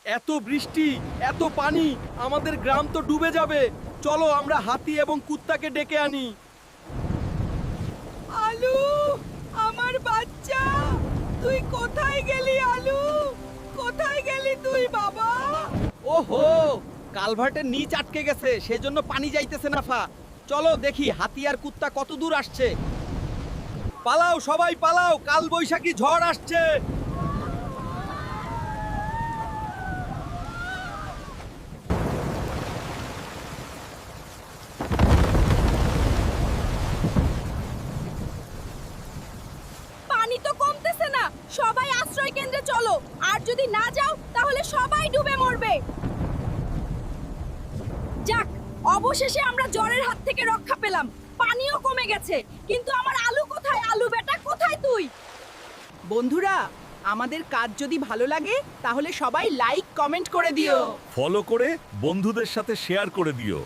এত বৃষ্টি, এত পানি, আমাদের গ্রাম তো ডুবে যাবে। চলো আমরা হাতি এবং কুত্তাকে ডেকে আনি। আলু, আমার বাচ্চা, তুই কোথায় গেলি আলু? কোথায় গেলি তুই বাবা? ওহো, কালভার্টের নিচ আটকে গেছে, সেজন্য পানি যাইতেছে না ফা। চলো দেখি হাতি আর কুত্তা কত দূর আসছে। পালাও সবাই পালাও, কাল বৈশাখী ঝড় আসছে। পানি তো কমতেছে না, সবাই আশ্রয় কেন্দ্রে চলো। আর যদি না যাও তাহলে সবাই ডুবে মরবে। যাক, অবশেষে আমরা জ্বরের হাত থেকে রক্ষা পেলাম। পানিও কমে গেছে, কিন্তু আমার আলু কোথায়? আলু বেটা কোথায় তুই? বন্ধুরা, আমাদের কাজ যদি ভালো লাগে তাহলে সবাই লাইক কমেন্ট করে দিও। ফলো করে বন্ধুদের সাথে শেয়ার করে দিও।